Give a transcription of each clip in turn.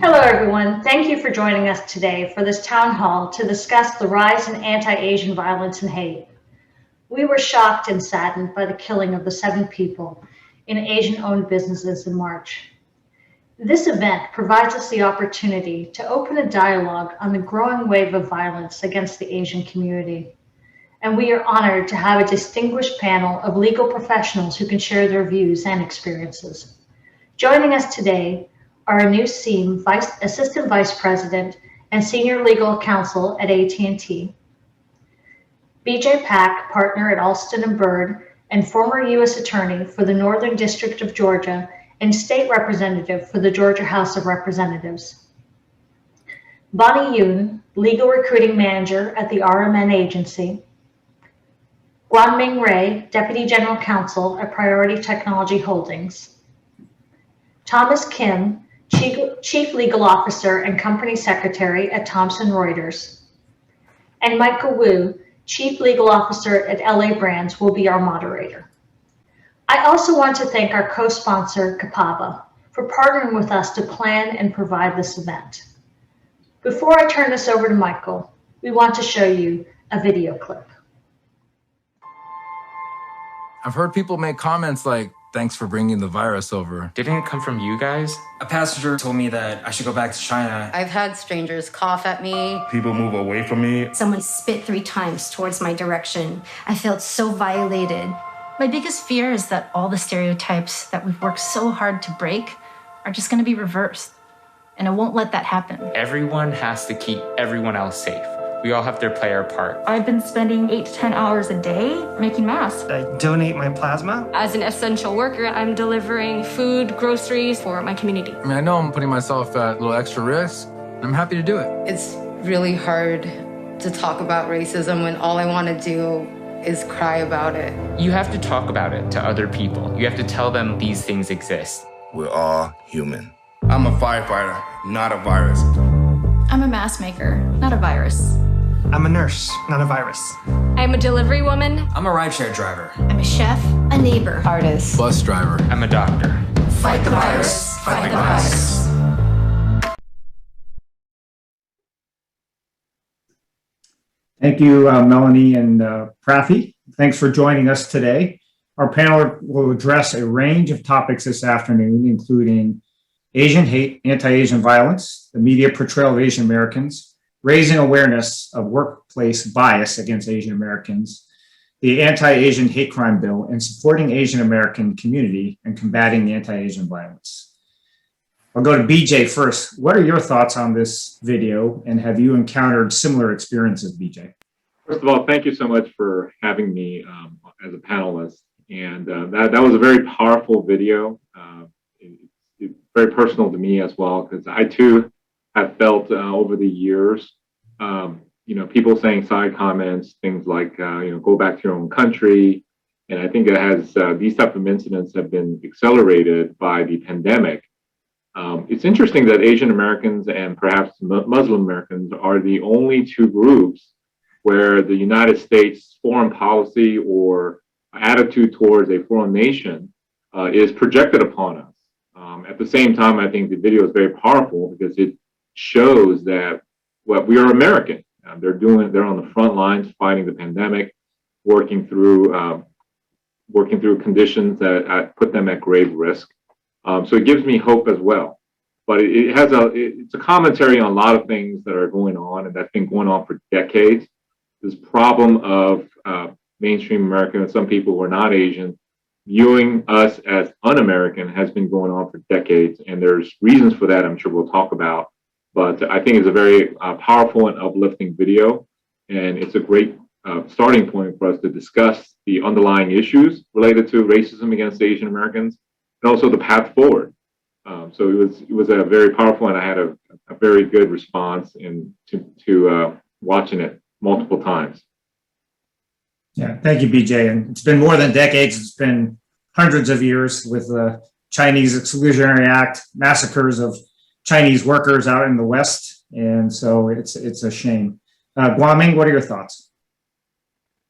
Hello, everyone. Thank you for joining us today for this town hall to discuss the rise in anti-Asian violence and hate. We were shocked and saddened by the killing of the 7 people in Asian-owned businesses in March. This event provides us the opportunity to open a dialogue on the growing wave of violence against the Asian community. And we are honored to have a distinguished panel of legal professionals who can share their views and experiences. Joining us today are Anu Seem, Assistant Vice President and Senior Legal Counsel at AT&T, BJay Pak, Partner at Alston and Bird, and former U.S. Attorney for the Northern District of Georgia and State Representative for the Georgia House of Representatives, Bonnie Youn, Legal Recruiting Manager at the RMN Agency, Guanming, Deputy General Counsel at Priority Technology Holdings, Thomas Kim, Chief Legal Officer and Company Secretary at Thompson Reuters, and Michael Wu, Chief Legal Officer at LA Brands, will be our moderator. I also want to thank our co-sponsor, GAPABA, for partnering with us to plan and provide this event. Before I turn this over to Michael, we want to show you a video clip. I've heard people make comments like, "Thanks for bringing the virus over." Didn't it come from you guys? A passenger told me that I should go back to China. I've had strangers cough at me. People move away from me. Someone spit 3 times towards my direction. I felt so violated. My biggest fear is that all the stereotypes that we've worked so hard to break are just going to be reversed. And I won't let that happen. Everyone has to keep everyone else safe. We all have to play our part. I've been spending 8 to 10 hours a day making masks. I donate my plasma. As an essential worker, I'm delivering food, groceries for my community. I know I'm putting myself at a little extra risk. I'm happy to do it. It's really hard to talk about racism when all I want to do is cry about it. You have to talk about it to other people. You have to tell them these things exist. We're all human. I'm a firefighter, not a virus. I'm a mask maker, not a virus. I'm a nurse, not a virus. I'm a delivery woman. I'm a rideshare driver. I'm a chef, a neighbor, Artist. Bus driver. I'm a doctor. Fight the virus. Fight the virus. Thank you, Melanie and Prathi. Thanks for joining us today. Our panel will address a range of topics this afternoon, including Asian hate, anti-Asian violence, the media portrayal of Asian Americans, raising awareness of workplace bias against Asian Americans, the anti-Asian hate crime bill, and supporting Asian American community and combating the anti-Asian violence. I'll go to BJay first. What are your thoughts on this video, and have you encountered similar experiences, BJay? First of all, thank you so much for having me as a panelist. And that was a very powerful video. It's very personal to me as well, because I too have felt over the years, people saying side comments, things like, go back to your own country. And I think it has, these type of incidents have been accelerated by the pandemic. It's interesting that Asian Americans and perhaps Muslim Americans are the only 2 groups where the United States foreign policy or attitude towards a foreign nation is projected upon us. At the same time, I think the video is very powerful because it shows that we are American. They're on the front lines fighting the pandemic, working through conditions that put them at grave risk. So it gives me hope as well. But it's a commentary on a lot of things that are going on and that's been going on for decades. This problem of mainstream America and some people who are not Asian viewing us as un-American has been going on for decades, and there's reasons for that I'm sure we'll talk about. But I think it's a very powerful and uplifting video, and it's a great starting point for us to discuss the underlying issues related to racism against Asian Americans and also the path forward. So it was a very powerful, and I had a very good response to watching it multiple times. Yeah, thank you, BJay. And it's been more than decades. It's been hundreds of years with the Chinese Exclusionary Act, massacres of Chinese workers out in the West. And so it's a shame. Guanming, what are your thoughts?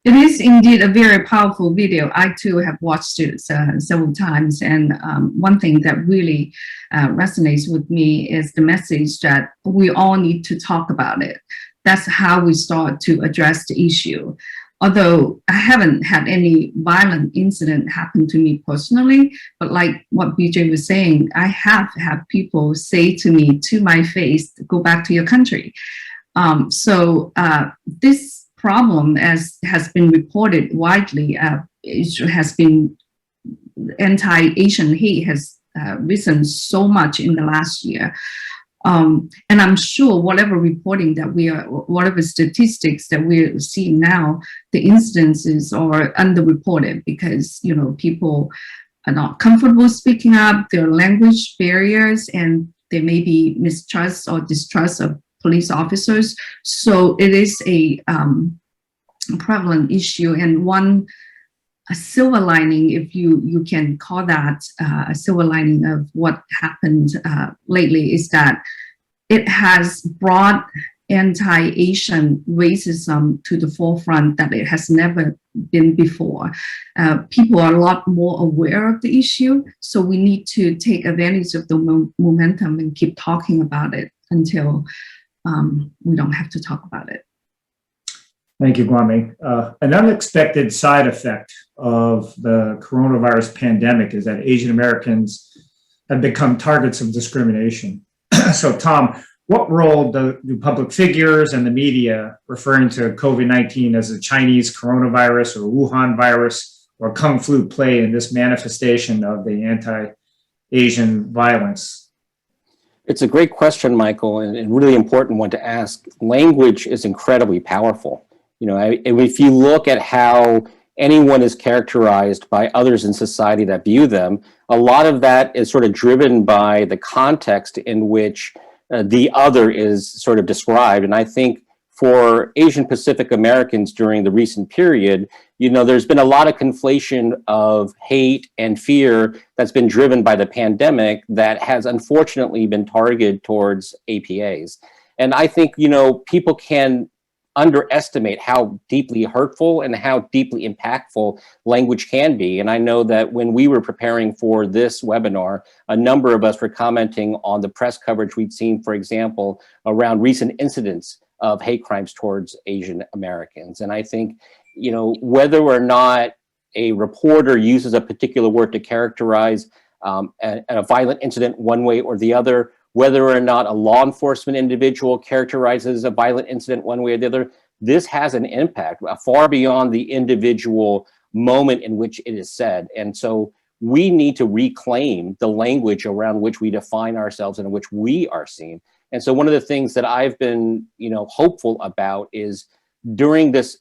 It is indeed a very powerful video. I too have watched it several times, and one thing that really resonates with me is the message that we all need to talk about it. That's how we start to address the issue. Although I haven't had any violent incident happen to me personally, but like what BJay was saying, I have had people say to me to my face, "Go back to your country." This problem, as has been reported widely, it has been anti-Asian hate has risen so much in the last year. And I'm sure whatever reporting that whatever statistics that we're seeing now, the incidences are underreported because, people are not comfortable speaking up, there are language barriers, and there may be mistrust or distrust of police officers. So it is a prevalent issue, and a silver lining, if you can call that a silver lining of what happened lately, is that it has brought anti-Asian racism to the forefront that it has never been before. People are a lot more aware of the issue, so we need to take advantage of the momentum and keep talking about it until we don't have to talk about it. Thank you, Guanming. An unexpected side effect of the coronavirus pandemic is that Asian Americans have become targets of discrimination. So, Tom, what role do public figures and the media referring to COVID-19 as the Chinese coronavirus or Wuhan virus or Kung Flu play in this manifestation of the anti-Asian violence? It's a great question, Michael, and a really important one to ask. Language is incredibly powerful. If you look at how anyone is characterized by others in society that view them, a lot of that is sort of driven by the context in which the other is sort of described. And I think for Asian Pacific Americans during the recent period, there's been a lot of conflation of hate and fear that's been driven by the pandemic that has unfortunately been targeted towards APAs. And I think, people can underestimate how deeply hurtful and how deeply impactful language can be. And I know that when we were preparing for this webinar, a number of us were commenting on the press coverage we'd seen, for example, around recent incidents of hate crimes towards Asian Americans. And I think, whether or not a reporter uses a particular word to characterize a violent incident one way or the other, whether or not a law enforcement individual characterizes a violent incident one way or the other, this has an impact far beyond the individual moment in which it is said. And so we need to reclaim the language around which we define ourselves and in which we are seen. And so one of the things that I've been, hopeful about is during this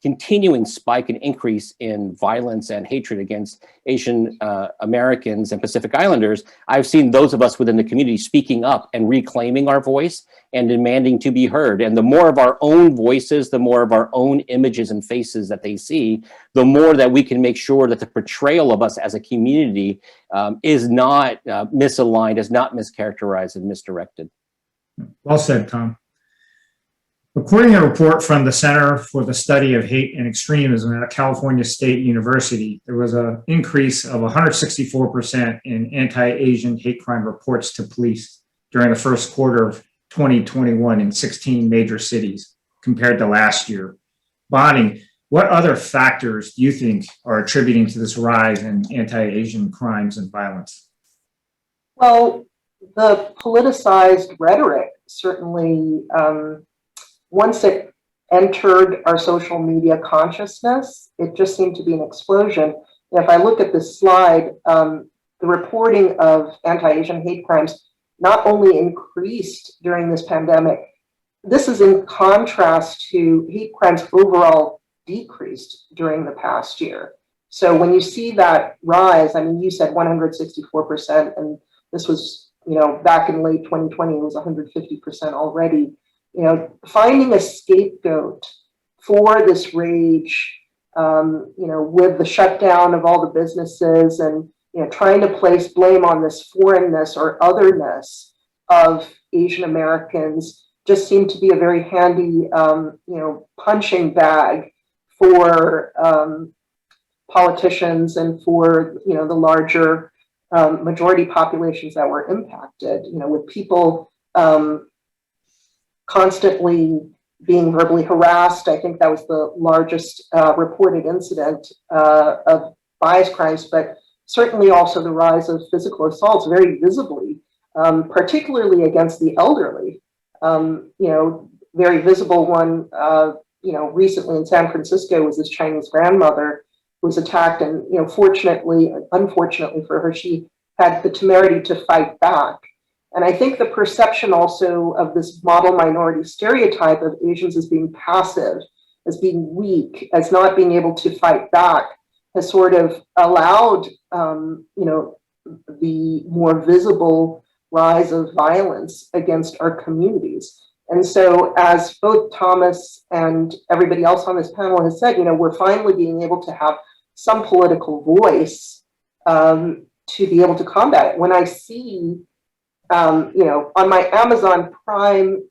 continuing spike and increase in violence and hatred against Asian Americans and Pacific Islanders, I've seen those of us within the community speaking up and reclaiming our voice and demanding to be heard. And the more of our own voices, the more of our own images and faces that they see, the more that we can make sure that the portrayal of us as a community is not misaligned, is not mischaracterized and misdirected. Well said, Tom. According to a report from the Center for the Study of Hate and Extremism at California State University, there was an increase of 164% in anti-Asian hate crime reports to police during the first quarter of 2021 in 16 major cities compared to last year. Bonnie, what other factors do you think are attributing to this rise in anti-Asian crimes and violence? Well, the politicized rhetoric certainly, once it entered our social media consciousness, it just seemed to be an explosion. And if I look at this slide, the reporting of anti-Asian hate crimes not only increased during this pandemic, this is in contrast to hate crimes overall decreased during the past year. So when you see that rise, I mean, you said 164%, and this was, back in late 2020, it was 150% already. Finding a scapegoat for this rage, with the shutdown of all the businesses and, trying to place blame on this foreignness or otherness of Asian Americans just seemed to be a very handy, punching bag for politicians and for, you know, the larger majority populations that were impacted, you know, with people constantly being verbally harassed. I think that was the largest reported incident of bias crimes, but certainly also the rise of physical assaults very visibly, particularly against the elderly. You know, very visible one, you know, recently in San Francisco was this Chinese grandmother who was attacked, and, you know, unfortunately for her, she had the temerity to fight back. And I think the perception also of this model minority stereotype of Asians as being passive, as being weak, as not being able to fight back, has sort of allowed, you know, the more visible rise of violence against our communities. And so, as both Thomas and everybody else on this panel has said, you know, we're finally being able to have some political voice to be able to combat it. When I see, you know, on my Amazon Prime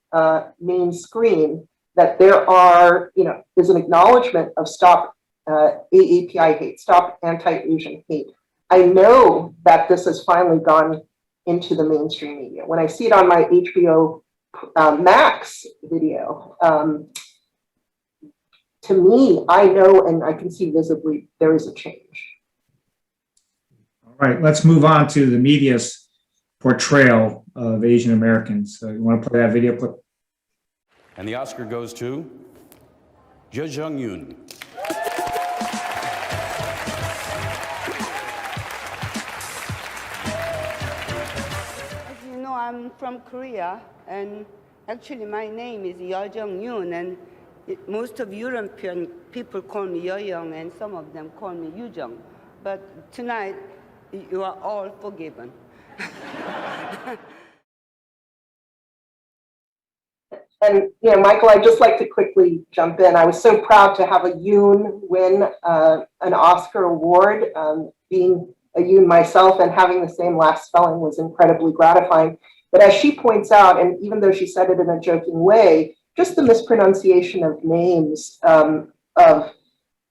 main screen that there are, you know, is an acknowledgement of Stop AAPI hate, Stop Anti-Asian Hate, I know that this has finally gone into the mainstream media. When I see it on my HBO Max video, to me, I know and I can see visibly there is a change. All right, let's move on to the media's portrayal of Asian Americans. So you want to play that video clip? And the Oscar goes to Youn. As you know, I'm from Korea, and actually my name is Youn, and most of European people call me Young, and some of them call me Yujung. But tonight, you are all forgiven. And, you know, Michael, I'd just like to quickly jump in. I was so proud to have a Youn win an Oscar award. Being a Youn myself and having the same last spelling was incredibly gratifying. But as she points out, and even though she said it in a joking way, just the mispronunciation of names of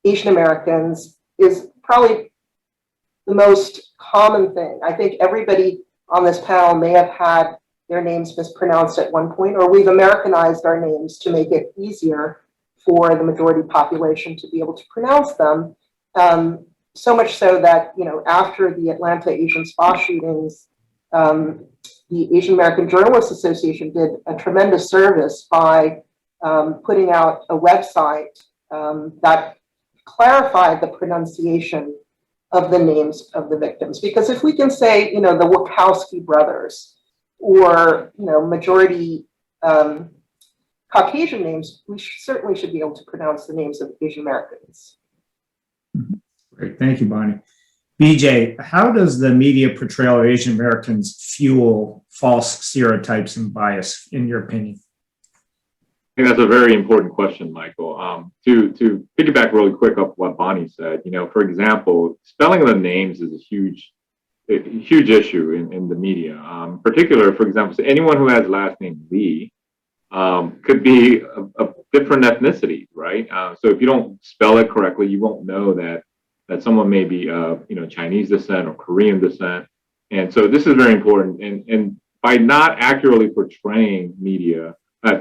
Asian Americans is probably the most common thing. I think everybody on this panel may have had their names mispronounced at one point, or we've Americanized our names to make it easier for the majority population to be able to pronounce them. So much so that, you know, after the Atlanta Asian spa shootings, the Asian American Journalists Association did a tremendous service by putting out a website that clarified the pronunciation of the names of the victims. Because if we can say, you know, the Wachowski brothers, or, you know, majority Caucasian names, we certainly should be able to pronounce the names of Asian Americans. Great, thank you, Bonnie. BJay, how does the media portrayal of Asian Americans fuel false stereotypes and bias, in your opinion? I think that's a very important question, Michael. To piggyback really quick off what Bonnie said, you know, for example, spelling of the names is a huge issue in the media. In particular, for example, so anyone who has last name Lee could be a different ethnicity, right? So if you don't spell it correctly, you won't know that someone may be you know, Chinese descent or Korean descent. And so this is very important. And by not accurately portraying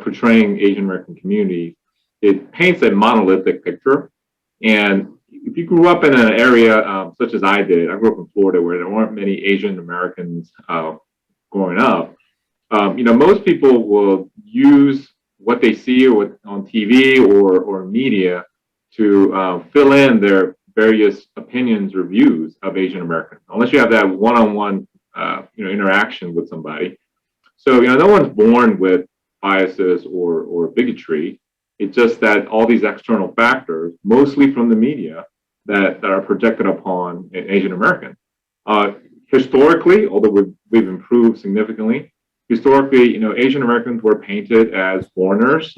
portraying Asian American communities, it paints a monolithic picture. And if you grew up in an area such as I did, I grew up in Florida where there weren't many Asian Americans growing up, you know, most people will use what they see on TV or media to fill in their various opinions or views of Asian Americans, unless you have that one-on-one you know, interaction with somebody. So, you know, no one's born with biases or bigotry. It's just that all these external factors, mostly from the media, that are projected upon Asian Americans. Historically, although we've improved significantly, historically, you know, Asian Americans were painted as foreigners,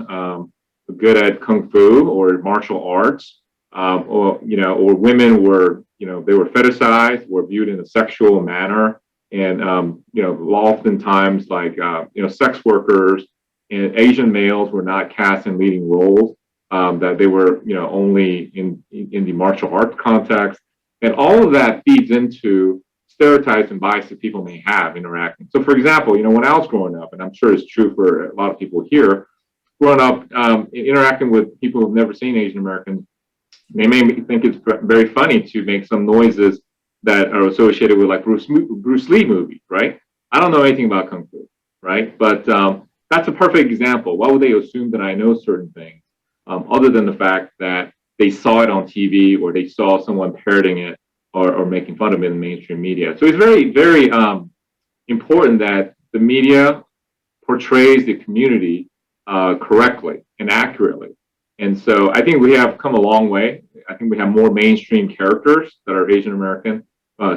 good at kung fu or martial arts, or, you know, or women were, you know, they were fetishized, were viewed in a sexual manner, and you know, oftentimes like you know, sex workers and Asian males were not cast in leading roles. that they were, only in the martial arts context. And all of that feeds into stereotypes and biases people may have interacting. So for example, when I was growing up, and I'm sure it's true for a lot of people here, growing up, interacting with people who've never seen Asian Americans, they may think it's very funny to make some noises that are associated with like Bruce Lee movies, right? I don't know anything about Kung Fu, right? But that's a perfect example. Why would they assume that I know certain things other than the fact that they saw it on TV or they saw someone parroting it or making fun of it in the mainstream media? So it's very, very important that the media portrays the community correctly and accurately. And so I think we have come a long way. I think we have more mainstream characters that are Asian American,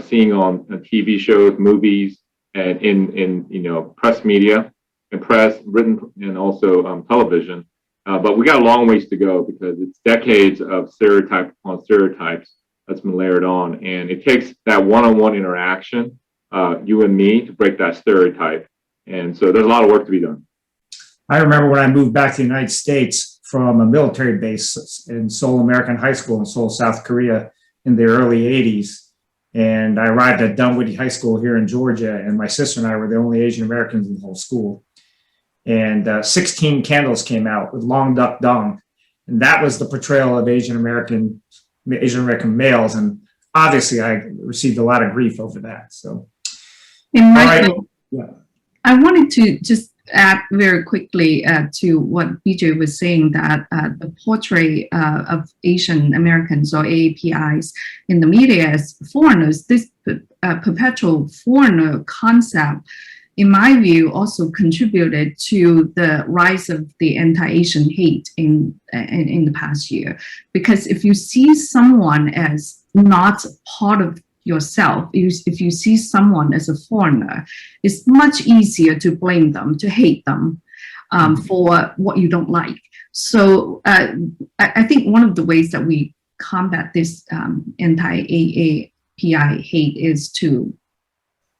seeing on TV shows, movies, and in press media and press, written, and also television. But we got a long ways to go because it's decades of stereotype upon stereotypes that's been layered on, and it takes that one-on-one interaction, you and me, to break that stereotype. And so there's a lot of work to be done. I remember when I moved back to the United States from a military base in Seoul American High School in Seoul, South Korea in the early 80s. And I arrived at Dunwoody High School here in Georgia, and my sister and I were the only Asian Americans in the whole school. And 16 candles came out with long duck dong. And that was the portrayal of Asian American males. And obviously I received a lot of grief over that. So, and Michael, yeah. I wanted to just add very quickly to what BJay was saying, that the portrait of Asian Americans or AAPIs in the media as foreigners, this perpetual foreigner concept, in my view, also contributed to the rise of the anti-Asian hate in the past year. Because if you see someone as not part of yourself, if you see someone as a foreigner, it's much easier to blame them, to hate them for what you don't like. So I think one of the ways that we combat this anti-AAPI hate is to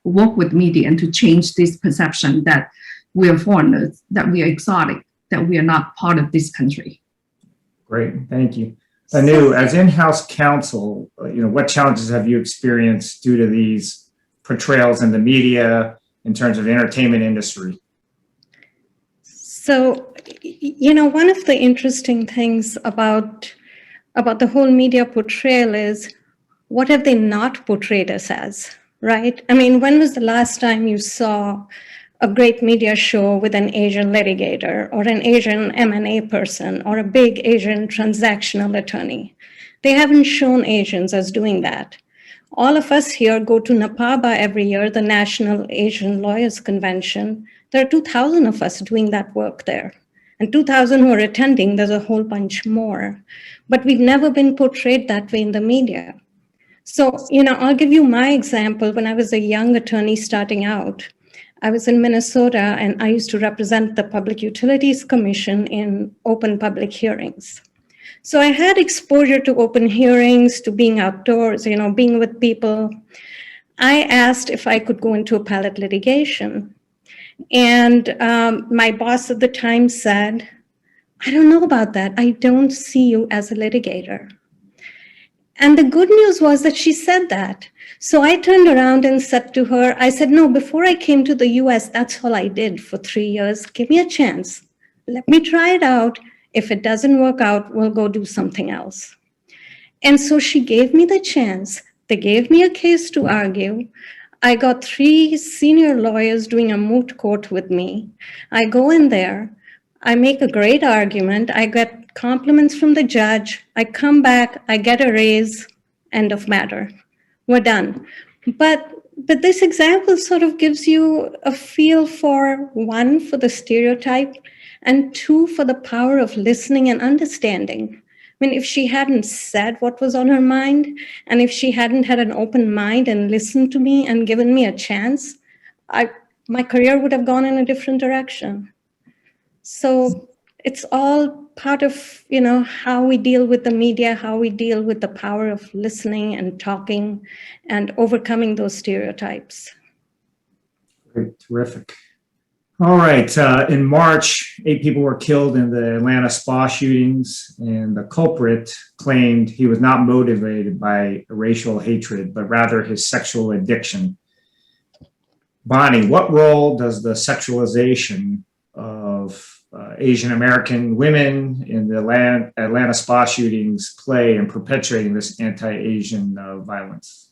work with media and to change this perception that we are foreigners, that we are exotic, that we are not part of this country. Great, thank you. Anu, as in-house counsel, what challenges have you experienced due to these portrayals in the media in terms of the entertainment industry? So, one of the interesting things about the whole media portrayal is, what have they not portrayed us as, right? I mean, when was the last time you saw a great media show with an Asian litigator or an Asian M&A person or a big Asian transactional attorney? They haven't shown Asians as doing that. All of us here go to GAPABA every year, the National Asian Lawyers Convention. There are 2,000 of us doing that work there. And 2,000 who are attending, there's a whole bunch more. But we've never been portrayed that way in the media. So, I'll give you my example. When I was a young attorney starting out, I was in Minnesota and I used to represent the Public Utilities Commission in open public hearings. So I had exposure to open hearings, to being outdoors, being with people. I asked if I could go into appellate litigation. And my boss at the time said, I don't know about that. I don't see you as a litigator. And the good news was that she said that. So I turned around and said to her, I said, no, before I came to the US, that's all I did for 3 years. Give me a chance. Let me try it out. If it doesn't work out, we'll go do something else. And so she gave me the chance. They gave me a case to argue. I got 3 senior lawyers doing a moot court with me. I go in there. I make a great argument. I get compliments from the judge. I come back. I get a raise. End of matter. We're done. But this example sort of gives you a feel for, 1, for the stereotype, and 2, for the power of listening and understanding. I mean, if she hadn't said what was on her mind, and if she hadn't had an open mind and listened to me and given me a chance, my career would have gone in a different direction. So it's all part of, how we deal with the media, how we deal with the power of listening and talking and overcoming those stereotypes. Great, terrific. All right. In March, 8 people were killed in the Atlanta spa shootings, and the culprit claimed he was not motivated by racial hatred, but rather his sexual addiction. Bonnie, what role does the sexualization of Asian American women in the Atlanta spa shootings play in perpetuating this anti-Asian violence?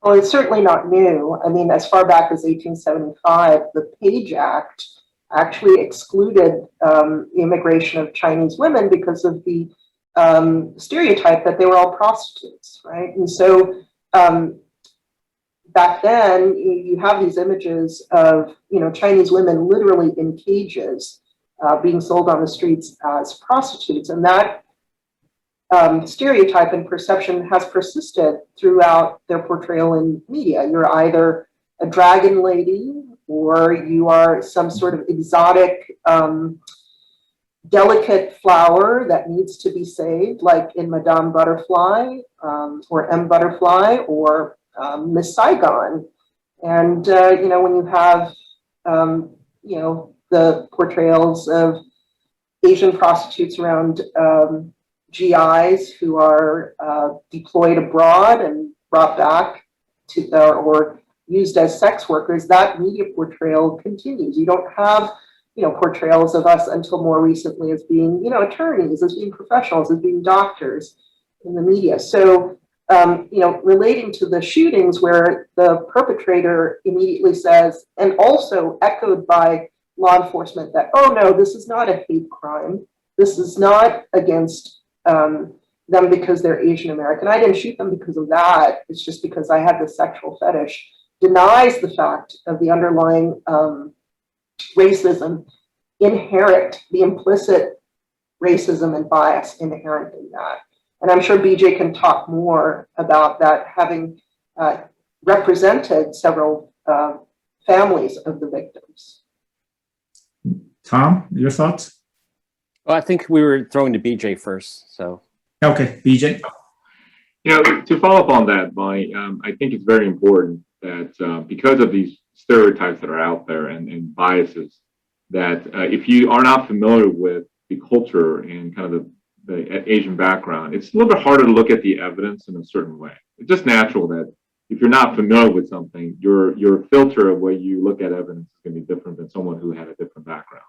Well, it's certainly not new. I mean, as far back as 1875, the Page Act actually excluded the immigration of Chinese women because of the stereotype that they were all prostitutes, right? And so back then, you have these images of, Chinese women literally in cages being sold on the streets as prostitutes. And that stereotype and perception has persisted throughout their portrayal in media. You're either a dragon lady or you are some sort of exotic, delicate flower that needs to be saved, like in Madame Butterfly or M. Butterfly or Miss Saigon. And, when you have, the portrayals of Asian prostitutes around GIs who are deployed abroad and brought back to or used as sex workers, that media portrayal continues. You don't have, portrayals of us until more recently as being, attorneys, as being professionals, as being doctors in the media. So, relating to the shootings where the perpetrator immediately says, and also echoed by law enforcement, that, oh no, this is not a hate crime. This is not against them because they're Asian American. I didn't shoot them because of that. It's just because I had the sexual fetish. Denies the fact of the underlying racism inherent, the implicit racism and bias inherent in that. And I'm sure BJay can talk more about that, having represented several families of the victims. Tom, your thoughts? Well, I think we were throwing to BJay first, so. Okay, BJay. To follow up on that, Bonnie, I think it's very important that because of these stereotypes that are out there and biases, that if you are not familiar with the culture and kind of the Asian background, it's a little bit harder to look at the evidence in a certain way. It's just natural that if you're not familiar with something, your filter of way you look at evidence is going to be different than someone who had a different background.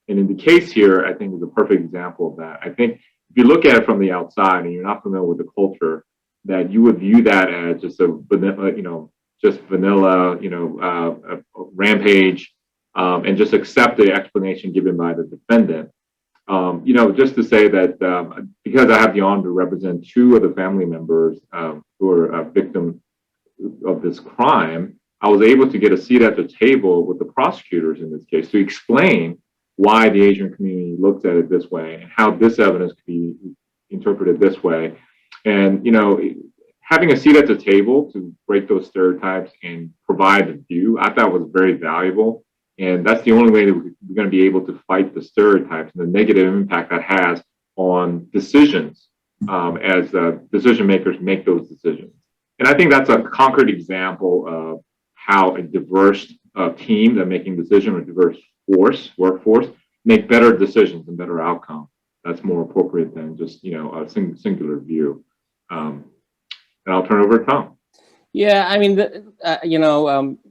And in the case here, I think is a perfect example of that. I think if you look at it from the outside and you're not familiar with the culture, that you would view that as just a vanilla, rampage, and just accept the explanation given by the defendant. Just to say that because I have the honor to represent 2 of the family members who are a victim of this crime, I was able to get a seat at the table with the prosecutors in this case to explain why the Asian community looks at it this way and how this evidence could be interpreted this way. And, having a seat at the table to break those stereotypes and provide a view, I thought was very valuable. And that's the only way that we're going to be able to fight the stereotypes and the negative impact that has on decisions as decision makers make those decisions. And I think that's a concrete example of how a diverse team that making decisions, or diverse workforce, make better decisions and better outcomes. That's more appropriate than just, a singular view. And I'll turn it over to Tom. Yeah, I mean,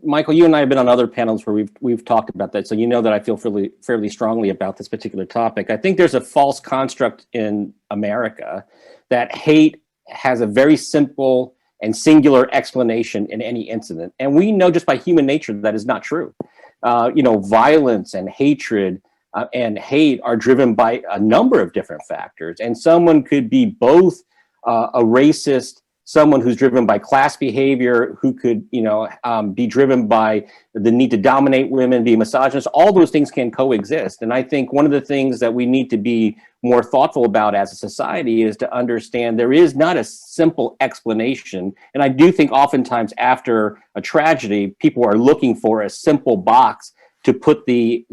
Michael, you and I have been on other panels where we've talked about that, so you know that I feel fairly strongly about this particular topic. I think there's a false construct in America that hate has a very simple and singular explanation in any incident, and we know just by human nature that is not true. Violence and hatred and hate are driven by a number of different factors, and someone could be both a racist, someone who's driven by class behavior, who could, be driven by the need to dominate women, be misogynist. All those things can coexist. And I think one of the things that we need to be more thoughtful about as a society is to understand there is not a simple explanation. And I do think oftentimes after a tragedy, people are looking for a simple box to put the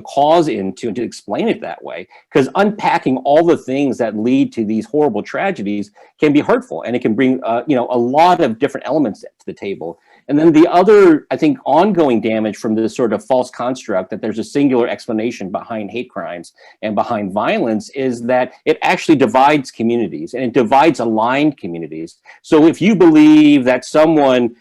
cause into and to explain it that way. Because unpacking all the things that lead to these horrible tragedies can be hurtful, and it can bring a lot of different elements to the table. And then the other, I think, ongoing damage from this sort of false construct that there's a singular explanation behind hate crimes and behind violence is that it actually divides communities, and it divides aligned communities. So if you believe that someone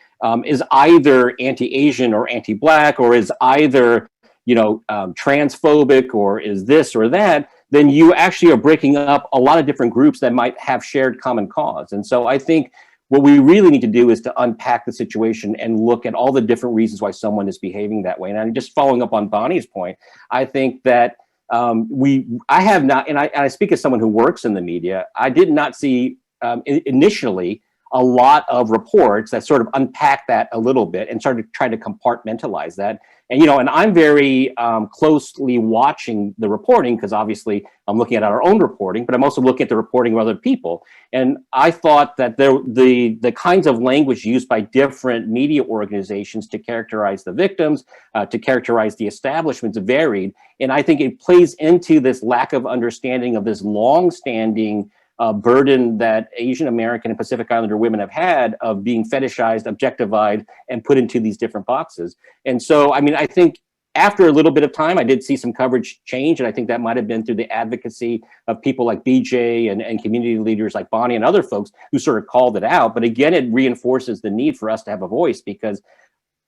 is either anti-Asian or anti-Black, or is either, transphobic, or is this or that, then you actually are breaking up a lot of different groups that might have shared common cause. And so I think what we really need to do is to unpack the situation and look at all the different reasons why someone is behaving that way. And I'm just following up on Bonnie's point. I think that I have not, and I speak as someone who works in the media, I did not see initially a lot of reports that sort of unpack that a little bit and started to try to compartmentalize that. And, and I'm very closely watching the reporting, because obviously I'm looking at our own reporting, but I'm also looking at the reporting of other people. And I thought that the kinds of language used by different media organizations to characterize the victims, to characterize the establishments varied. And I think it plays into this lack of understanding of this long-standing burden that Asian American and Pacific Islander women have had of being fetishized, objectified, and put into these different boxes. And so, I think after a little bit of time, I did see some coverage change, and I think that might have been through the advocacy of people like BJay and community leaders like Bonnie and other folks who sort of called it out. But again, it reinforces the need for us to have a voice, because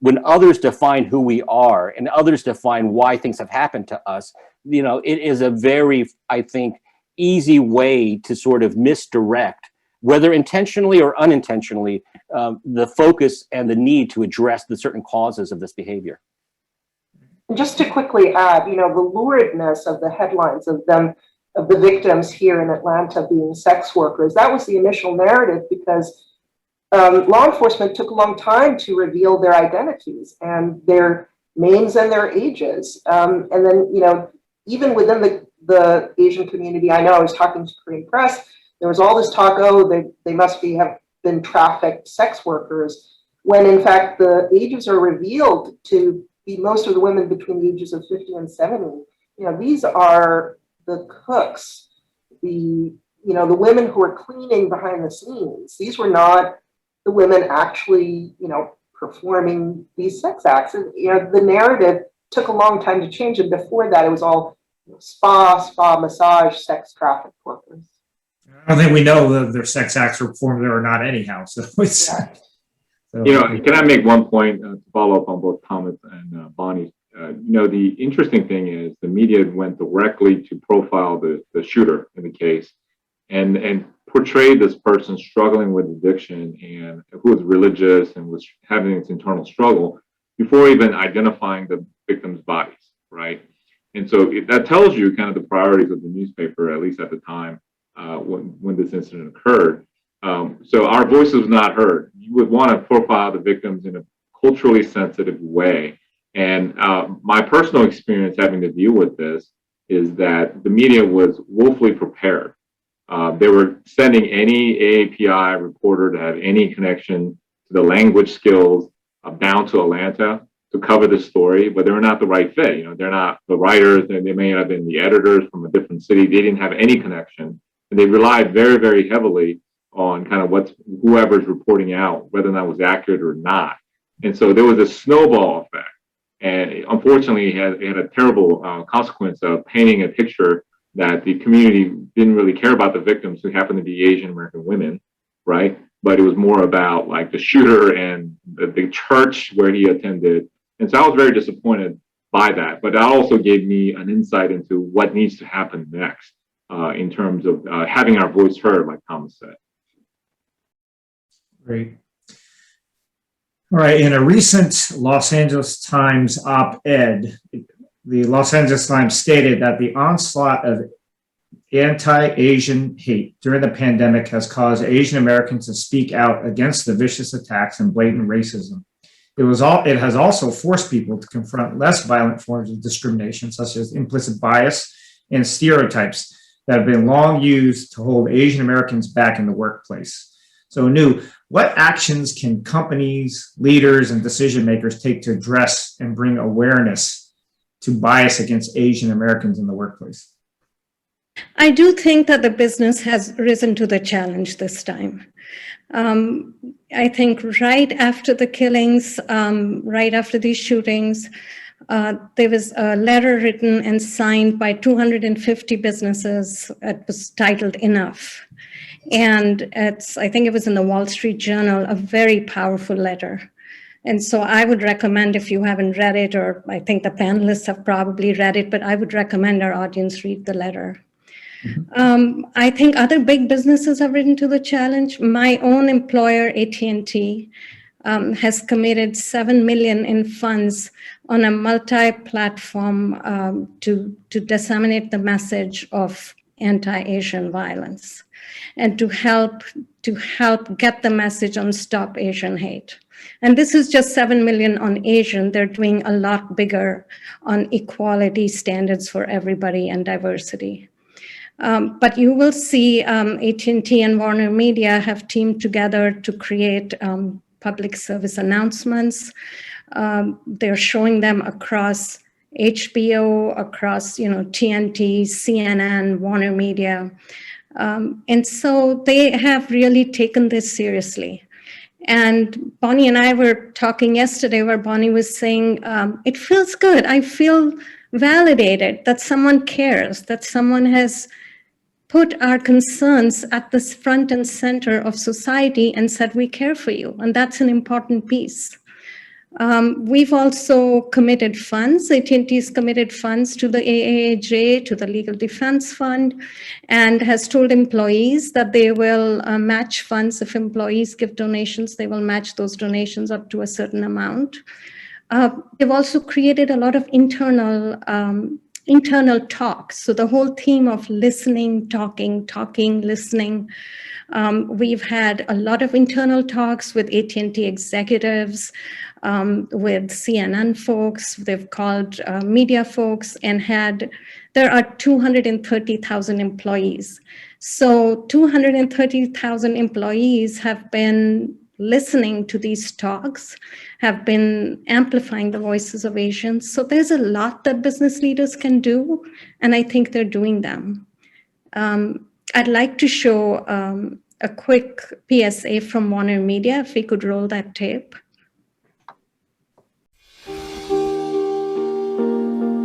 when others define who we are and others define why things have happened to us, it is a very, I think, easy way to sort of misdirect, whether intentionally or unintentionally, the focus and the need to address the certain causes of this behavior. Just to quickly add, the luridness of the headlines of the victims here in Atlanta being sex workers, that was the initial narrative, because law enforcement took a long time to reveal their identities and their names and their ages. And then, even within the Asian community, I know I was talking to Korean press, there was all this talk, they must have been trafficked sex workers, when in fact the ages are revealed to be most of the women between the ages of 50 and 70. These are the cooks, the women who are cleaning behind the scenes. These were not the women actually, performing these sex acts. And, the narrative took a long time to change. And before that, it was all spa, massage, sex trafficked workers. I don't think we know whether their sex acts were performed there or not anyhow. So it's, can I make one point to follow up on both Thomas and Bonnie? The interesting thing is the media went directly to profile the shooter in the case and portrayed this person struggling with addiction and who was religious and was having its internal struggle before even identifying the victim's bodies, right? And so that tells you kind of the priorities of the newspaper, at least at the time when this incident occurred. So our voice was not heard. You would want to profile the victims in a culturally sensitive way. And my personal experience having to deal with this is that the media was woefully prepared. They were sending any AAPI reporter to have any connection to the language skills down to Atlanta to cover the story, but they're not the right fit. They're not the writers, they may have been the editors from a different city. They didn't have any connection. And they relied very, very heavily on kind of whoever's reporting out, whether that was accurate or not. And so there was a snowball effect. And unfortunately, it had a terrible consequence of painting a picture that the community didn't really care about the victims, who happened to be Asian American women, right? But it was more about like the shooter and the church where he attended. And so I was very disappointed by that. But that also gave me an insight into what needs to happen next in terms of having our voice heard, like Thomas said. Great. All right, in a recent Los Angeles Times op-ed, the Los Angeles Times stated that the onslaught of anti-Asian hate during the pandemic has caused Asian Americans to speak out against the vicious attacks and blatant racism. It has also forced people to confront less violent forms of discrimination, such as implicit bias and stereotypes that have been long used to hold Asian Americans back in the workplace. So, Nu, what actions can companies, leaders, and decision makers take to address and bring awareness to bias against Asian Americans in the workplace? I do think that the business has risen to the challenge this time. I think right after the killings, right after these shootings, there was a letter written and signed by 250 businesses. It was titled Enough. And I think it was in the Wall Street Journal, a very powerful letter. And so I would recommend, if you haven't read it, or I think the panelists have probably read it, but I would recommend our audience read the letter. I think other big businesses have written to the challenge. My own employer, AT&T, has committed $7 million in funds on a multi-platform to disseminate the message of anti-Asian violence and to help get the message on Stop Asian Hate. And this is just $7 million on Asian. They're doing a lot bigger on equality standards for everybody and diversity. But you will see AT&T and Warner Media have teamed together to create public service announcements. They're showing them across HBO, across TNT, CNN, Warner Media. And so they have really taken this seriously. And Bonnie and I were talking yesterday where Bonnie was saying, it feels good. I feel validated that someone cares, that someone has put our concerns at the front and center of society and said, we care for you. And that's an important piece. We've also committed funds. AT&T's committed funds to the AAPI, to the Legal Defense Fund, and has told employees that they will match funds. If employees give donations, they will match those donations up to a certain amount. They've also created a lot of internal talks. So the whole theme of listening, talking, listening. We've had a lot of internal talks with AT&T executives, with CNN folks. They've called media folks and there are 230,000 employees. So 230,000 employees have been listening to these talks, have been amplifying the voices of Asians. So there's a lot that business leaders can do, and I think they're doing them. I'd like to show a quick PSA from Warner Media, if we could roll that tape.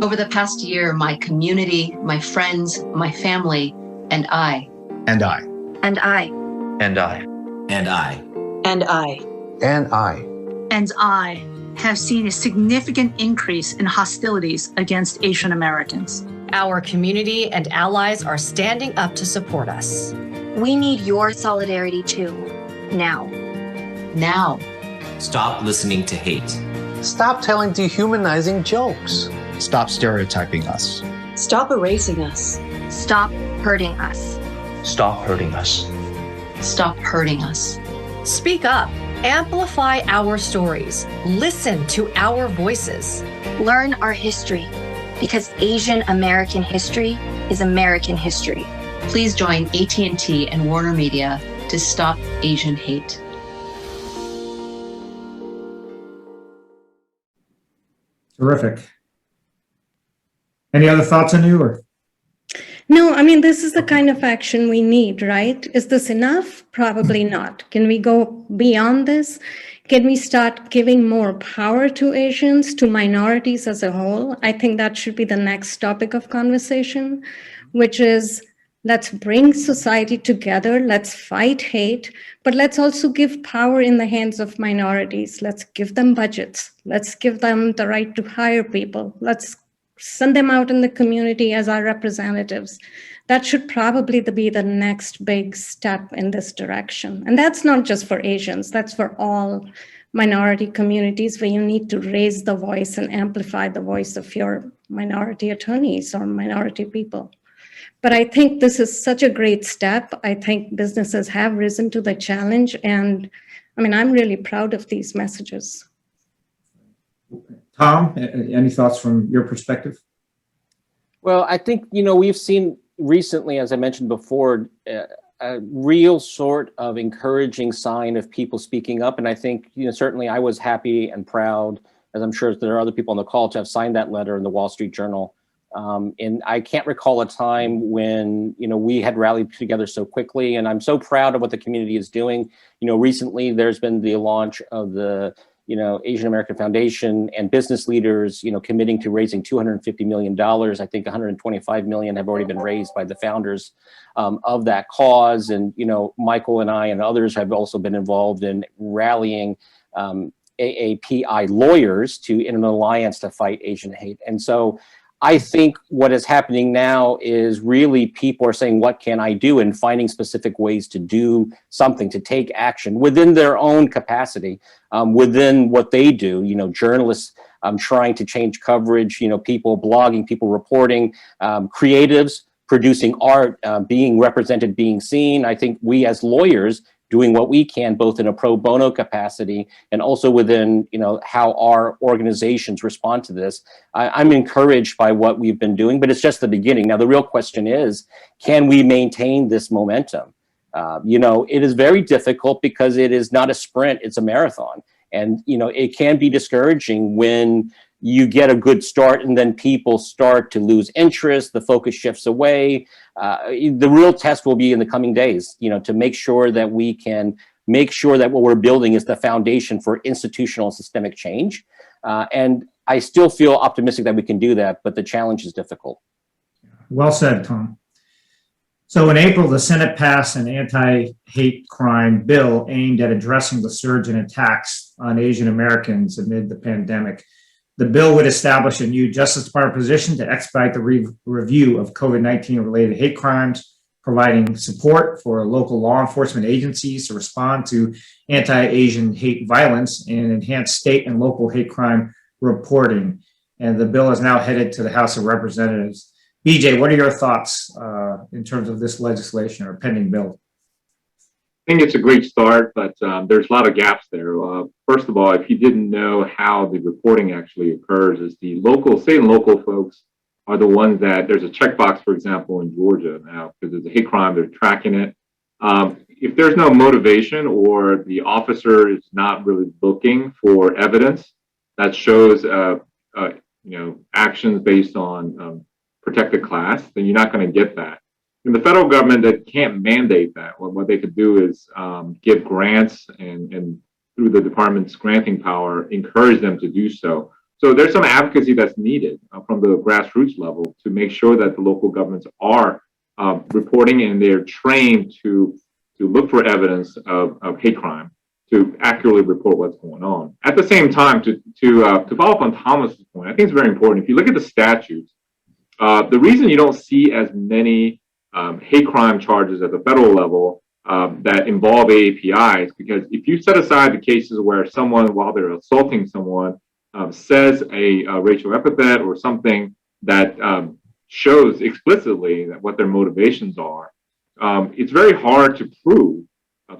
Over the past year, my community, my friends, my family, and I. And I. And I. And I. And I. And I. And I. And I have seen a significant increase in hostilities against Asian Americans. Our community and allies are standing up to support us. We need your solidarity too. Now. Now. Stop listening to hate. Stop telling dehumanizing jokes. Stop stereotyping us. Stop erasing us. Stop hurting us. Stop hurting us. Stop hurting us. Speak up. Amplify our stories. Listen to our voices. Learn our history, because Asian American history is American history. Please join AT&T and Warner Media to stop Asian hate. Terrific. Any other thoughts on you? Or? No, I mean, this is the kind of action we need, right? Is this enough? Probably not. Can we go beyond this? Can we start giving more power to Asians, to minorities as a whole? I think that should be the next topic of conversation, which is let's bring society together, let's fight hate, but let's also give power in the hands of minorities. Let's give them budgets. Let's give them the right to hire people. Let's send them out in the community as our representatives. That should probably be the next big step in this direction. And that's not just for Asians, that's for all minority communities where you need to raise the voice and amplify the voice of your minority attorneys or minority people. But I think this is such a great step. I think businesses have risen to the challenge. And I mean, I'm really proud of these messages. Tom, any thoughts from your perspective? Well, I think, we've seen recently, as I mentioned before, a real sort of encouraging sign of people speaking up. And I think, certainly I was happy and proud, as I'm sure there are other people on the call, to have signed that letter in the Wall Street Journal And I can't recall a time when, we had rallied together so quickly, and I'm so proud of what the community is doing. Recently there's been the launch of the, Asian American Foundation and business leaders, committing to raising $250 million. I think 125 million have already been raised by the founders of that cause. And, Michael and I and others have also been involved in rallying AAPI lawyers in an alliance to fight Asian hate. And so I think what is happening now is really people are saying, what can I do? And finding specific ways to do something, to take action within their own capacity, within what they do, journalists trying to change coverage, people blogging, people reporting, creatives producing art, being represented, being seen. I think we as lawyers doing what we can, both in a pro bono capacity and also within, how our organizations respond to this. I'm encouraged by what we've been doing, but it's just the beginning. Now, the real question is, can we maintain this momentum? It is very difficult because it is not a sprint, it's a marathon. And, it can be discouraging when you get a good start and then people start to lose interest, the focus shifts away. The real test will be in the coming days, to make sure that we can make sure that what we're building is the foundation for institutional and systemic change. And I still feel optimistic that we can do that, but the challenge is difficult. Well said, Tom. So in April, the Senate passed an anti-hate crime bill aimed at addressing the surge in attacks on Asian Americans amid the pandemic. The bill would establish a new Justice Department position to expedite the review of COVID-19 related hate crimes, providing support for local law enforcement agencies to respond to anti-Asian hate violence and enhance state and local hate crime reporting. And the bill is now headed to the House of Representatives. BJay, what are your thoughts in terms of this legislation or pending bill? I think it's a great start, but there's a lot of gaps there. First of all, if you didn't know how the reporting actually occurs, is the state and local folks are the ones that there's a checkbox, for example, in Georgia now, because there's a hate crime, they're tracking it. If there's no motivation or the officer is not really looking for evidence that shows, actions based on protected class, then you're not going to get that. And the federal government that can't mandate that. What they could do is give grants and through the department's granting power, encourage them to do so. So there's some advocacy that's needed from the grassroots level to make sure that the local governments are reporting and they're trained to look for evidence of hate crime, to accurately report what's going on. At the same time, to follow up on Thomas's point, I think it's very important. If you look at the statutes, the reason you don't see as many hate crime charges at the federal level that involve AAPI is because if you set aside the cases where someone, while they're assaulting someone, says a racial epithet or something that shows explicitly that what their motivations are, it's very hard to prove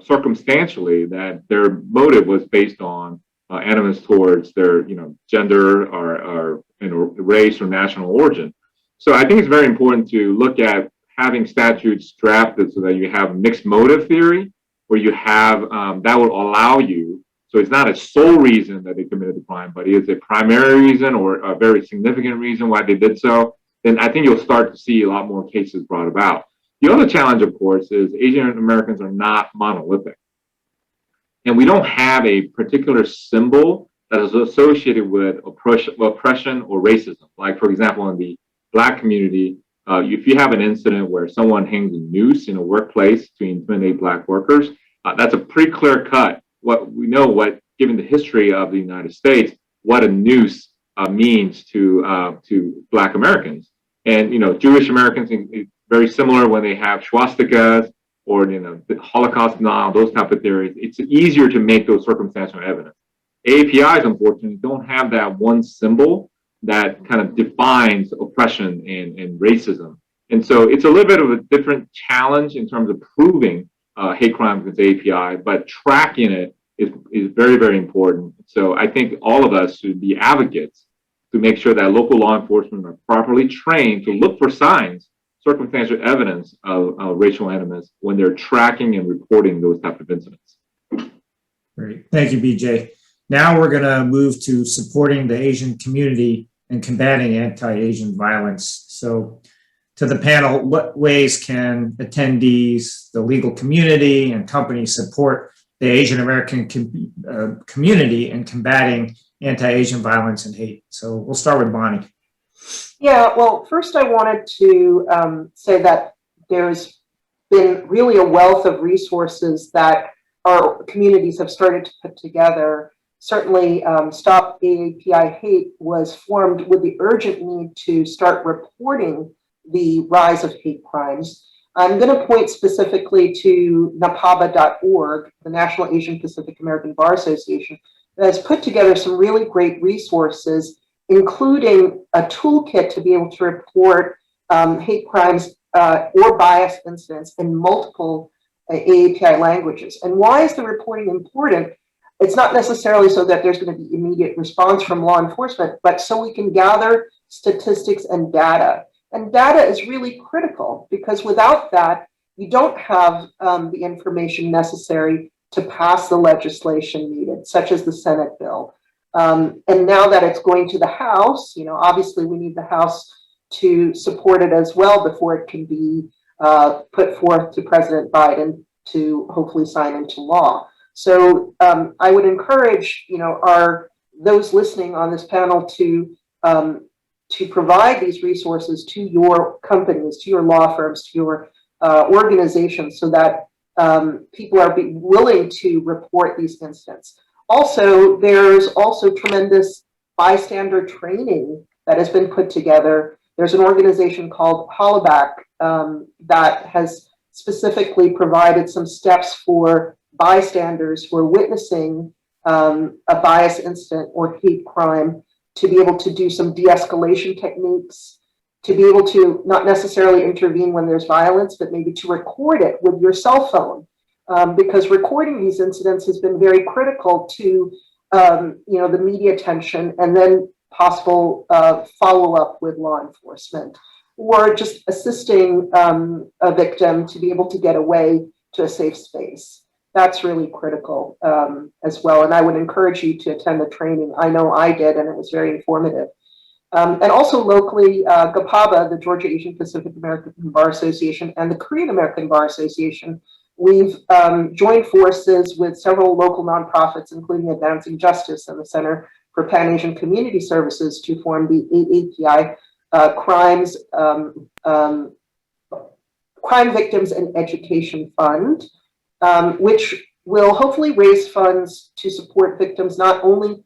circumstantially that their motive was based on animus towards their gender or race or national origin. So I think it's very important to look at having statutes drafted so that you have mixed motive theory, where you have that will allow you, so it's not a sole reason that they committed the crime, but it is a primary reason or a very significant reason why they did so, then I think you'll start to see a lot more cases brought about. The other challenge, of course, is Asian Americans are not monolithic. And we don't have a particular symbol that is associated with oppression or racism. Like, for example, in the Black community, if you have an incident where someone hangs a noose in a workplace to intimidate Black workers, that's a pretty clear cut. Given the history of the United States, what a noose means to Black Americans. And, Jewish Americans, it's very similar when they have swastikas or, the Holocaust denial, those type of theories. It's easier to make those circumstantial evidence. AAPIs, unfortunately, don't have that one symbol that kind of defines oppression and racism. And so it's a little bit of a different challenge in terms of proving hate crimes against AAPI, but tracking it is very, very important. So I think all of us should be advocates to make sure that local law enforcement are properly trained to look for signs, circumstantial evidence of racial animus when they're tracking and reporting those type of incidents. Great. Thank you, BJay. Now we're going to move to supporting the Asian community and combating anti-Asian violence. So to the panel, what ways can attendees, the legal community, and companies support the Asian American community in combating anti-Asian violence and hate? So we'll start with Bonnie. Yeah, well, first I wanted to say that there's been really a wealth of resources that our communities have started to put together. Certainly, Stop AAPI Hate was formed with the urgent need to start reporting the rise of hate crimes. I'm going to point specifically to GAPABA.org, the National Asian Pacific American Bar Association, that has put together some really great resources, including a toolkit to be able to report hate crimes or bias incidents in multiple AAPI languages. And why is the reporting important? It's not necessarily so that there's going to be immediate response from law enforcement, but so we can gather statistics and data. And data is really critical because without that, you don't have the information necessary to pass the legislation needed, such as the Senate bill. And now that it's going to the House, obviously we need the House to support it as well before it can be put forth to President Biden to hopefully sign into law. So I would encourage, those listening on this panel to provide these resources to your companies, to your law firms, to your organizations, so that people are willing to report these incidents. Also, there's also tremendous bystander training that has been put together. There's an organization called Hollaback that has specifically provided some steps for bystanders who are witnessing a bias incident or hate crime to be able to do some de-escalation techniques, to be able to not necessarily intervene when there's violence, but maybe to record it with your cell phone. Because recording these incidents has been very critical to the media attention and then possible follow-up with law enforcement, or just assisting a victim to be able to get away to a safe space. That's really critical as well. And I would encourage you to attend the training. I know I did, and it was very informative. And also locally, GAPABA, the Georgia Asian Pacific American Bar Association, and the Korean American Bar Association, we've joined forces with several local nonprofits, including Advancing Justice and the Center for Pan-Asian Community Services, to form the AAPI Crime Victims and Education Fund, which will hopefully raise funds to support victims not only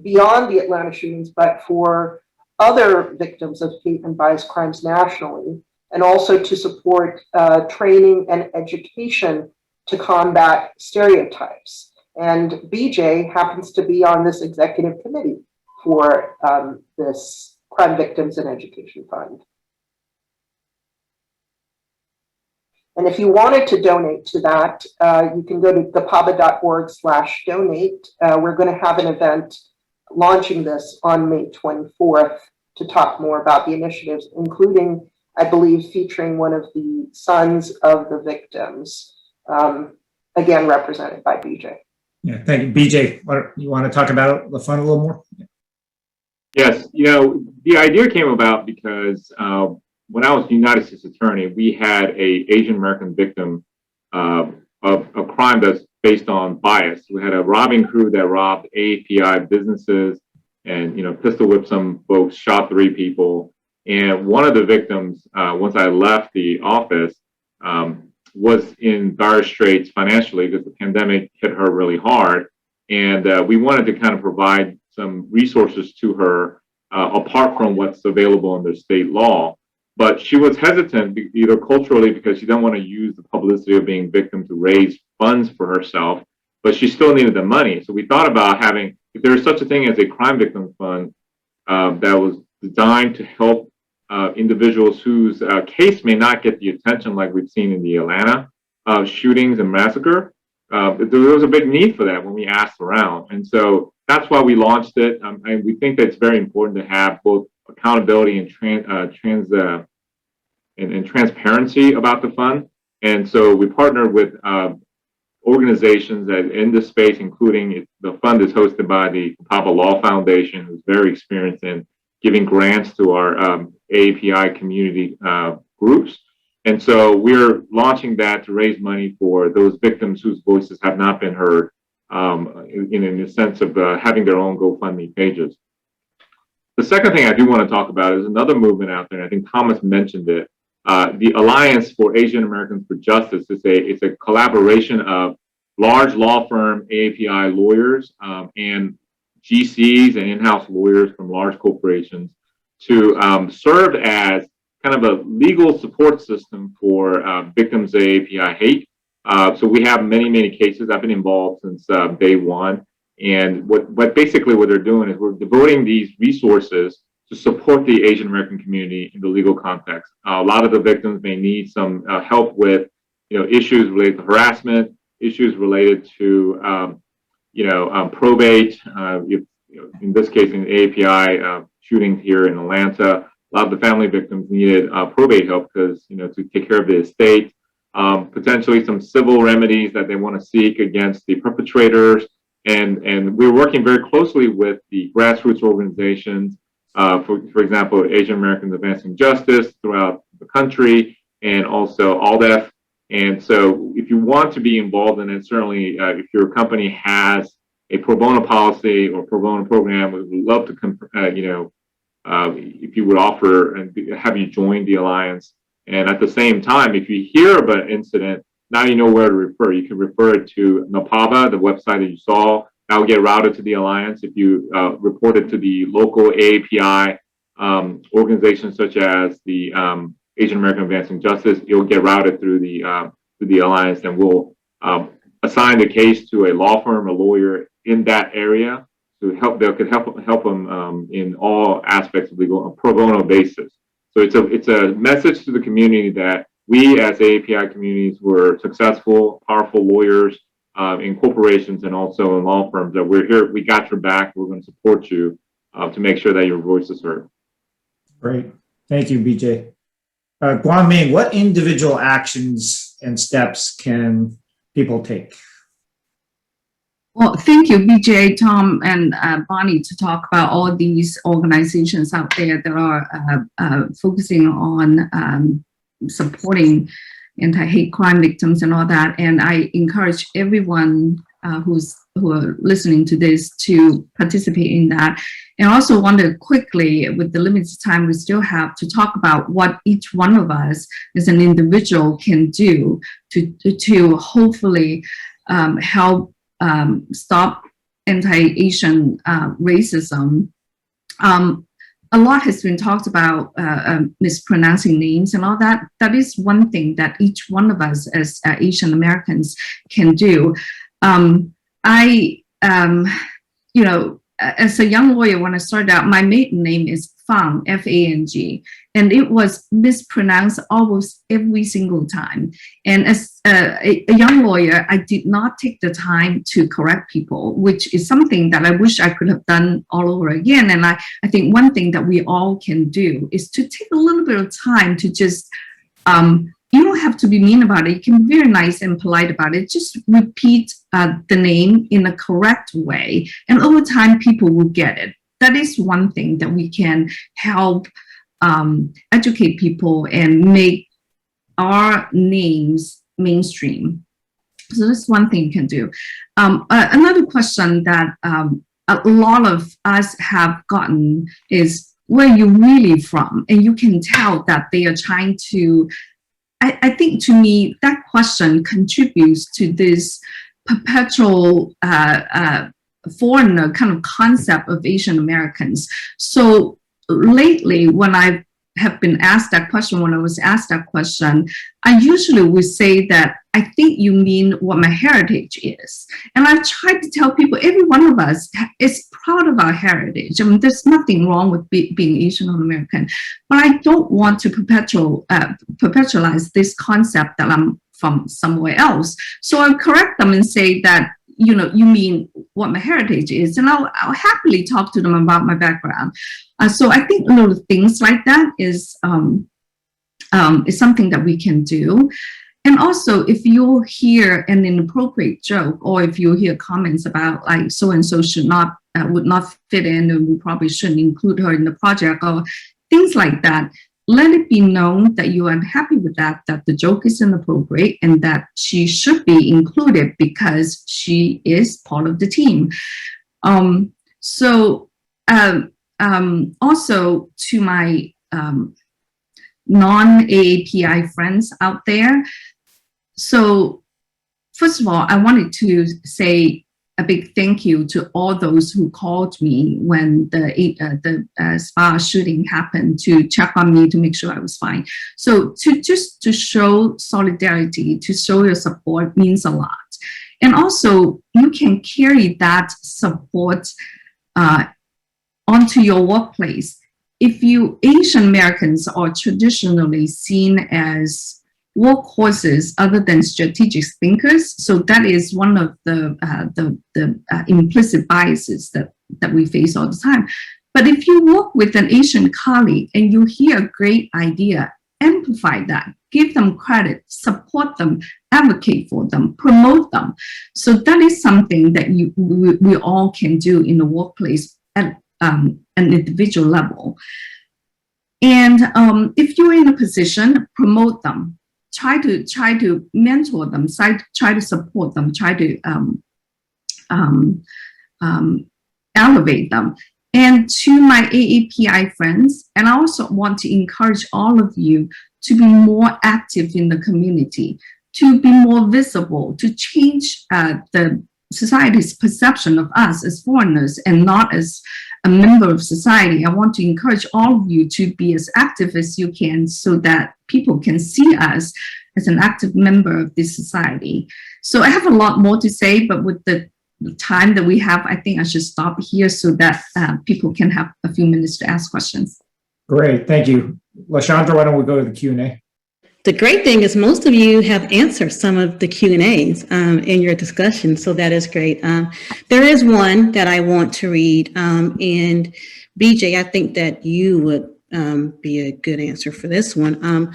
beyond the Atlanta shootings, but for other victims of hate and bias crimes nationally, and also to support training and education to combat stereotypes. And BJay happens to be on this executive committee for this Crime Victims and Education Fund. And if you wanted to donate to that, you can go to gapaba.org/donate. We're going to have an event launching this on May 24th to talk more about the initiatives, including, I believe, featuring one of the sons of the victims, again, represented by BJay. Yeah, thank you. BJay, you want to talk about the fund a little more? Yes, the idea came about because when I was United States Attorney, we had an Asian American victim of a crime that's based on bias. We had a robbing crew that robbed AAPI businesses and, pistol whipped some folks, shot 3 people. And one of the victims, once I left the office, was in dire straits financially because the pandemic hit her really hard. And we wanted to kind of provide some resources to her apart from what's available under state law. But she was hesitant, either culturally because she didn't want to use the publicity of being victim to raise funds for herself, but she still needed the money. So we thought about having, if there is such a thing as a crime victim fund that was designed to help individuals whose case may not get the attention like we've seen in the Atlanta shootings and massacre. There was a big need for that when we asked around. And so that's why we launched it. And we think that it's very important to have both accountability and transparency about the fund. And so we partnered with organizations that in this space, including the fund is hosted by the GAPABA Law Foundation, who's very experienced in giving grants to our AAPI community groups. And so we're launching that to raise money for those victims whose voices have not been heard, in the sense of having their own GoFundMe pages. The second thing I do want to talk about is another movement out there, and I think Thomas mentioned it. The Alliance for Asian Americans for Justice is it's a collaboration of large law firm AAPI lawyers and GCs and in-house lawyers from large corporations to serve as kind of a legal support system for victims of AAPI hate. So we have many, many cases. I've been involved since day one. And what basically what they're doing is we're devoting these resources to support the Asian American community in the legal context. A lot of the victims may need some help with, issues related to harassment, issues related to, probate. In this case, in the AAPI shooting here in Atlanta, a lot of the family victims needed probate help because, to take care of the estate, potentially some civil remedies that they want to seek against the perpetrators. And we're working very closely with the grassroots organizations, for example, Asian Americans Advancing Justice throughout the country, and also ALDEF. And so if you want to be involved in it, certainly if your company has a pro bono policy or pro bono program, we would love to, if you would offer and have you join the Alliance. And at the same time, if you hear of an incident, now you know where to refer. You can refer it to GAPABA, the website that you saw. That will get routed to the Alliance. If you report it to the local AAPI organizations such as the Asian American Advancing Justice, you'll get routed through the Alliance, and we'll assign the case to a law firm, a lawyer in that area to help. They could help them in all aspects of legal on a pro bono basis. So it's a message to the community that we as AAPI communities were successful, powerful lawyers in corporations and also in law firms, that we're here, we got your back, we're going to support you to make sure that your voice is heard. Great. Thank you, BJay. Guanming, what individual actions and steps can people take? Well, thank you, BJay, Tom, and Bonnie, to talk about all these organizations out there that are focusing on supporting anti-hate crime victims and all that. And I encourage everyone who are listening to this to participate in that. And I also want to quickly, with the limited time we still have, to talk about what each one of us as an individual can do to hopefully help stop anti-Asian racism. A lot has been talked about mispronouncing names and all that. That is one thing that each one of us as Asian Americans can do. As a young lawyer, when I started out, my maiden name is Fang, F-A-N-G, and it was mispronounced almost every single time. And as a young lawyer, I did not take the time to correct people, which is something that I wish I could have done all over again. And I think one thing that we all can do is to take a little bit of time to just, you don't have to be mean about it. You can be very nice and polite about it. Just repeat the name in a correct way. And over time, people will get it. That is one thing that we can help educate people and make our names mainstream. So that's one thing you can do. Another question that a lot of us have gotten is, where are you really from? And you can tell that they are trying to, I think, to me, that question contributes to this perpetual foreigner kind of concept of Asian Americans. So lately, when I have been asked that question, when I was asked that question, I usually would say that I think you mean what my heritage is. And I've tried to tell people, every one of us is proud of our heritage. I mean, there's nothing wrong with being Asian American, but I don't want to perpetualize this concept that I'm from somewhere else. So I'll correct them and say that, you mean what my heritage is, and I'll happily talk to them about my background. So I think little things like that is something that we can do. And also, if you hear an inappropriate joke, or if you hear comments about like so and so should not would not fit in, and we probably shouldn't include her in the project, or things like that, let it be known that you are unhappy with that the joke is inappropriate, and that she should be included because she is part of the team. Also to my non-AAPI friends out there. So first of all, I wanted to say a big thank you to all those who called me when the spa shooting happened to check on me to make sure I was fine. So to show solidarity, to show your support means a lot. And also you can carry that support onto your workplace. If you Asian Americans are traditionally seen as workhorses other than strategic thinkers, so that is one of the implicit biases that we face all the time. But if you work with an Asian colleague and you hear a great idea, amplify that, give them credit, support them, advocate for them, promote them. So that is something that we all can do in the workplace at an individual level. And if you're in a position, promote them. Try to mentor them, try to support them, try to elevate them. And to my AAPI friends, and I also want to encourage all of you to be more active in the community, to be more visible, to change the society's perception of us as foreigners and not as a member of society. I want to encourage all of you to be as active as you can so that people can see us as an active member of this society. So I have a lot more to say, but with the time that we have, I think I should stop here so that people can have a few minutes to ask questions. Great, thank you. LaShandra, why don't we go to the Q&A? The great thing is most of you have answered some of the Q&As in your discussion, so that is great. There is one that I want to read, and BJay, I think that you would be a good answer for this one.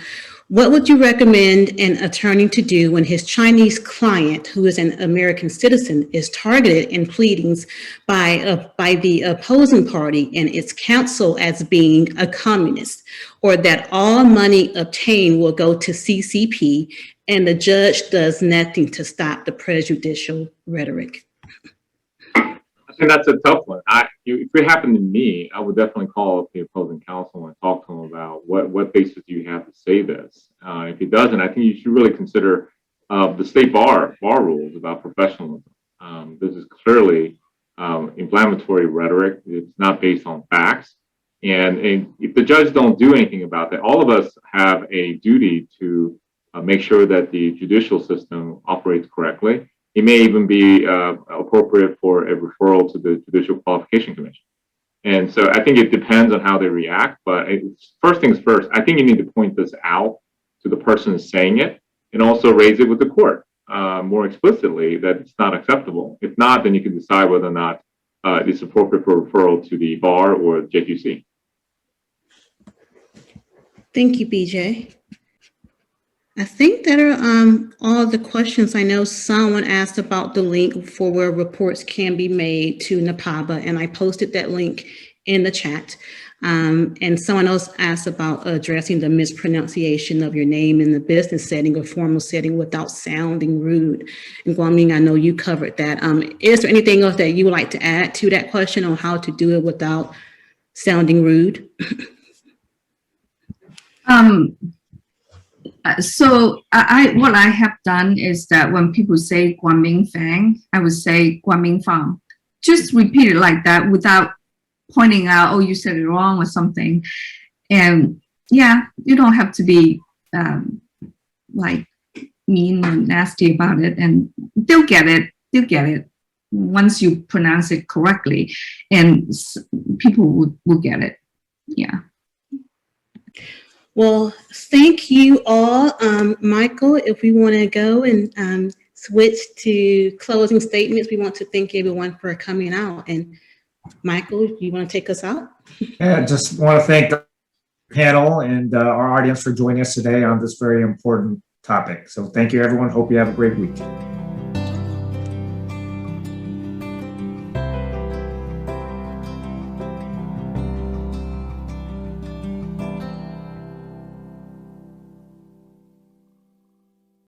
What would you recommend an attorney to do when his Chinese client, who is an American citizen, is targeted in pleadings by the opposing party and its counsel as being a communist, or that all money obtained will go to CCP and the judge does nothing to stop the prejudicial rhetoric? I think that's a tough one. If it happened to me, I would definitely call up the opposing counsel and talk to him about what basis do you have to say this. If he doesn't, I think you should really consider the state bar rules about professionalism. This is clearly inflammatory rhetoric. It's not based on facts. And if the judge don't do anything about that, all of us have a duty to make sure that the judicial system operates correctly. It may even be appropriate for a referral to the Judicial Qualification Commission. And so I think it depends on how they react, but first things first, I think you need to point this out to the person saying it and also raise it with the court more explicitly that it's not acceptable. If not, then you can decide whether or not it's appropriate for referral to the bar or JQC. Thank you, BJay. I think that are all the questions. I know someone asked about the link for where reports can be made to NAPABA, and I posted that link in the chat. And someone else asked about addressing the mispronunciation of your name in the business setting or formal setting without sounding rude. And Guanming, I know you covered that. Is there anything else that you would like to add to that question on how to do it without sounding rude? So what I have done is that when people say Guanming Fang, I would say Guanming Fang. Just repeat it like that without pointing out, oh, you said it wrong or something. And yeah, you don't have to be like mean or nasty about it, and they'll get it. They'll get it once you pronounce it correctly, and people will get it. Yeah. Well, thank you all. Michael, if we want to go and switch to closing statements, we want to thank everyone for coming out. And Michael, you want to take us out? Yeah, just want to thank the panel and our audience for joining us today on this very important topic. So thank you, everyone. Hope you have a great week.